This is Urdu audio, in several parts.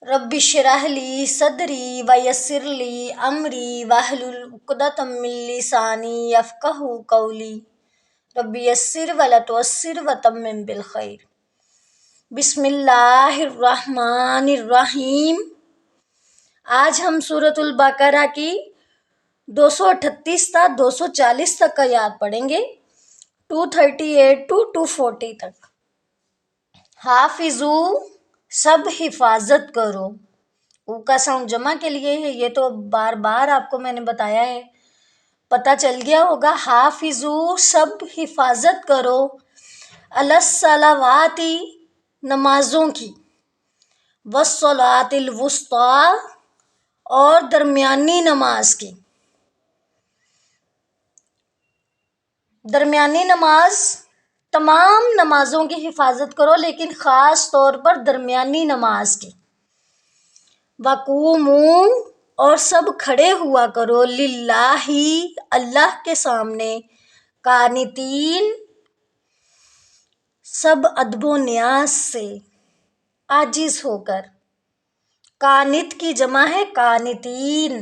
رب اشرح لی صدری ویسر لی امری واحلل عقدۃ من لسانی یفقہوا قولی رب یسر ولا تعسر وتمم بالخیر۔ بسم اللہ الرحمن الرحیم۔ آج ہم سورۃ البقرہ کی 238 تا 240 تک آیات پڑھیں گے، 238 to 240 تک۔ حافظو، سب حفاظت کرو۔ او کا ساؤنڈ جمع کے لیے ہے، یہ تو بار بار آپ کو میں نے بتایا ہے، پتہ چل گیا ہوگا۔ حافظو، سب حفاظت کرو، علی الصلوات، نمازوں کی، والصلاۃ الوسطیٰ، اور درمیانی نماز کی۔ درمیانی نماز، تمام نمازوں کی حفاظت کرو لیکن خاص طور پر درمیانی نماز کی۔ وقوموا، اور سب کھڑے ہوا کرو، للہ، اللہ کے سامنے، قانتین، سب ادب و نیاز سے، عاجز ہو کر۔ قانت کی جمع ہے قانتین۔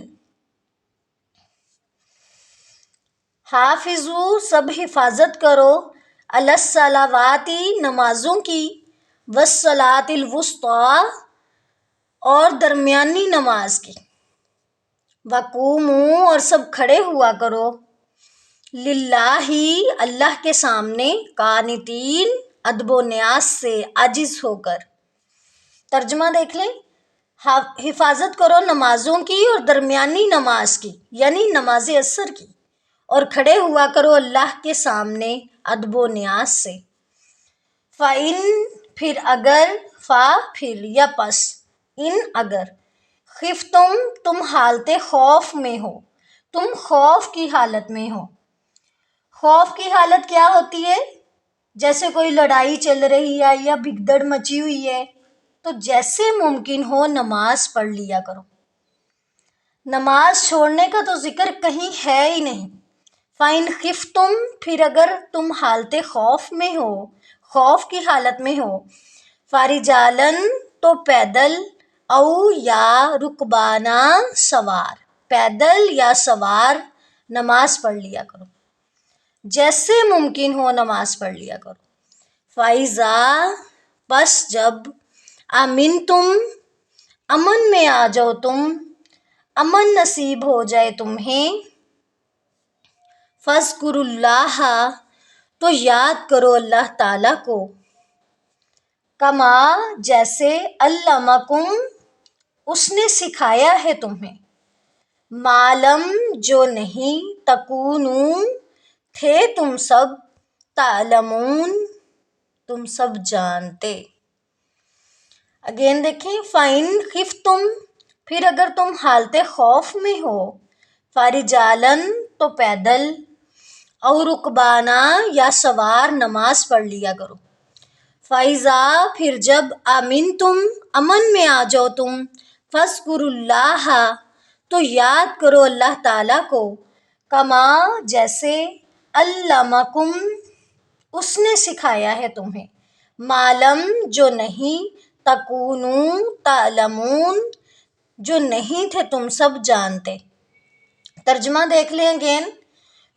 حافظو، سب حفاظت کرو، علی الصلوات، نمازوں کی، والصلاۃ الوسطیٰ، اور درمیانی نماز کی۔ وقوموا، اور سب کھڑے ہوا کرو، للہ، اللہ کے سامنے، قانتین، ادب و نیاز سے، عاجز ہو کر۔ ترجمہ دیکھ لیں۔ حفاظت کرو نمازوں کی اور درمیانی نماز کی، یعنی نماز عصر کی، اور کھڑے ہوا کرو اللہ کے سامنے ادب و نیاز سے۔ فَإِن، پھر اگر، فا پھر یا پس، ان اگر، خفتم، تم حالت خوف میں ہو، تم خوف کی حالت میں ہو۔ خوف کی حالت کیا ہوتی ہے؟ جیسے کوئی لڑائی چل رہی ہے یا بھگدڑ مچی ہوئی ہے، تو جیسے ممکن ہو نماز پڑھ لیا کرو۔ نماز چھوڑنے کا تو ذکر کہیں ہے ہی نہیں۔ فَإِن خفتم، پھر اگر تم حالت خوف میں ہو، خوف کی حالت میں ہو، فَرِجَالًا، تو پیدل، او یا رکبانا، سوار، پیدل یا سوار نماز پڑھ لیا کرو، جیسے ممکن ہو نماز پڑھ لیا کرو۔ فَإِذَا، پس جب، آمنتم، امن میں آ جاؤ تم، امن نصیب ہو جائے تمہیں، فاذکروا اللہ، تو یاد کرو اللہ تعالیٰ کو، کما، جیسے، علمکم، اس نے سکھایا ہے تمہیں، معلم، جو نہیں، تکونوا، تھے تم سب، تعلمون، تم سب جانتے۔ اگین دیکھیں۔ فَإِن خفتم، پھر اگر تم حالت خوف میں ہو، فَرِجَالًا، تو پیدل، او رکبانا، یا سوار نماز پڑھ لیا کرو۔ فَإِذَا، پھر جب، آمنتم، امن میں آ جاؤ تم، فاذکروا اللہ، تو یاد کرو اللہ تعالیٰ کو، کما، جیسے، علمکم، اس نے سکھایا ہے تمہیں، معلم، جو نہیں، تکونوا، تعلمون، جو نہیں تھے تم سب جانتے۔ ترجمہ دیکھ لیں اگین۔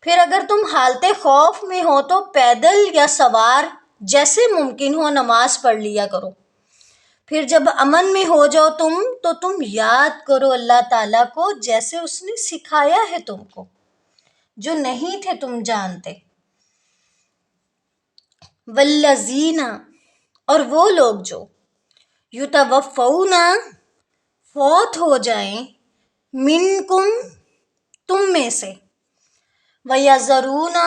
پھر اگر تم حالت خوف میں ہو تو پیدل یا سوار جیسے ممکن ہو نماز پڑھ لیا کرو۔ پھر جب امن میں ہو جاؤ تم تو تم یاد کرو اللہ تعالیٰ کو جیسے اس نے سکھایا ہے تم کو، جو نہیں تھے تم جانتے۔ والذین، اور وہ لوگ جو، یتوفون، فوت ہو جائیں، منکم، تم میں سے، وَيَذَرُونَ،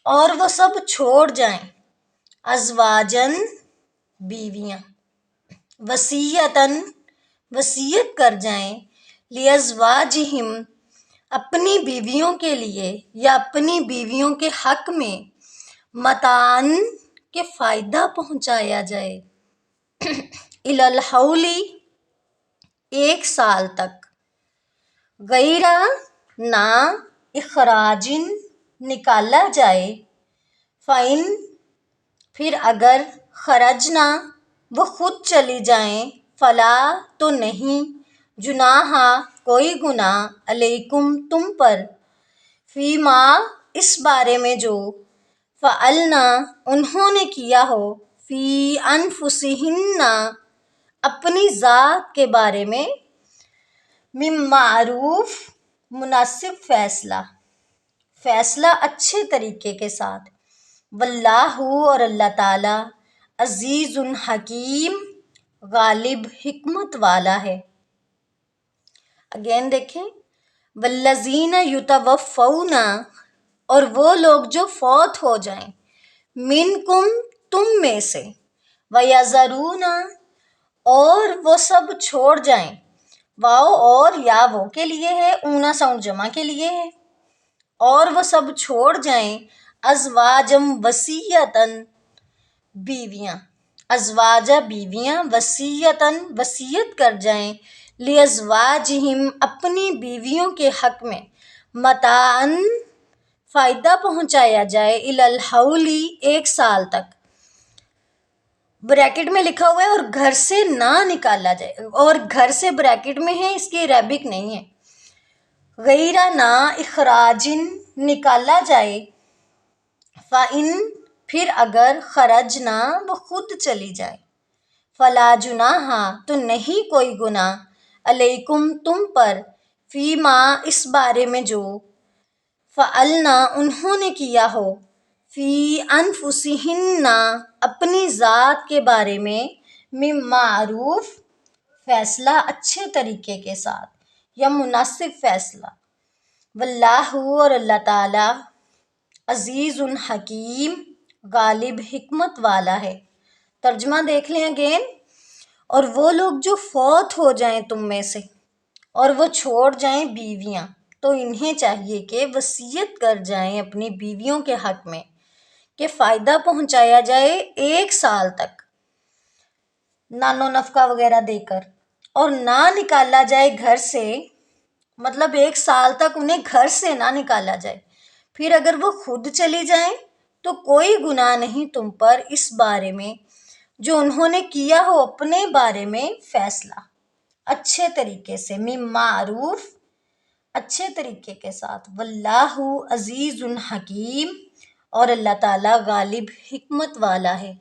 اور وہ سب چھوڑ جائیں، ازواجن، بیویاں، وصیتاً، وصیت کر جائیں، لِأَزْوَاجِهِمْ، اپنی بیویوں کے لیے یا اپنی بیویوں کے حق میں، متاعً، کہ فائدہ پہنچایا جائے، اِلَى الْحَوْلِ، 1 سال تک، غیر، نہ، اخراجن، نکالا جائے، فَإِن، پھر اگر، خرجنا، وہ خود چلی جائیں، فلا تو نہیں، جناح کوئی گناہ، علیکم تم پر، فیما اس بارے میں جو، فعلنا انہوں نے کیا ہو، فی انفسہن اپنی ذات کے بارے میں، من معروف مناسب فیصلہ، فیصلہ اچھے طریقے کے ساتھ، واللہ اور اللہ تعالی، عزیز حکیم غالب حکمت والا ہے۔ اگین دیکھیں، والذین یتوفون اور وہ لوگ جو فوت ہو جائیں، منکم تم میں سے، ویذرون اور وہ سب چھوڑ جائیں، واؤ اور یا وہ کے لیے ہے، اونا ساؤنڈ جمع کے لیے ہے، اور وہ سب چھوڑ جائیں، ازواجم وصیتاً بیویاں، ازواجہ بیویاں، وصیتاً وصیت کر جائیں، لازواجہم اپنی بیویوں کے حق میں، متاعاً فائدہ پہنچایا جائے، الالحولی 1 سال تک، بریکٹ میں لکھا ہوا ہے، اور گھر سے نہ نکالا جائے، اور گھر سے بریکٹ میں ہے، اس کی عربک نہیں ہے، غیر نہ اخراجن نکالا جائے، فَإِن پھر اگر خرجنا وہ خود چلی جائے، فلا جناح تو نہیں کوئی گناہ، علیکم تم پر، فیما اس بارے میں جو، فعلنا انہوں نے کیا ہو، فی انفسہن اپنی ذات کے بارے میں، من معروف فیصلہ اچھے طریقے کے ساتھ یا مناسب فیصلہ، واللہ اور اللہ تعالی، عزیز حکیم غالب حکمت والا ہے۔ ترجمہ دیکھ لیں اگین، اور وہ لوگ جو فوت ہو جائیں تم میں سے، اور وہ چھوڑ جائیں بیویاں، تو انہیں چاہیے کہ وصیت کر جائیں اپنی بیویوں کے حق میں کہ فائدہ پہنچایا جائے 1 سال تک، نان و نفقہ وغیرہ دے کر، اور نہ نکالا جائے گھر سے، مطلب 1 سال تک انہیں گھر سے نہ نکالا جائے، پھر اگر وہ خود چلی جائیں تو کوئی گناہ نہیں تم پر اس بارے میں جو انہوں نے کیا ہو اپنے بارے میں فیصلہ اچھے طریقے سے، من معروف اچھے طریقے کے ساتھ، واللہ عزیز حکیم اور اللہ تعالیٰ غالب حکمت والا ہے۔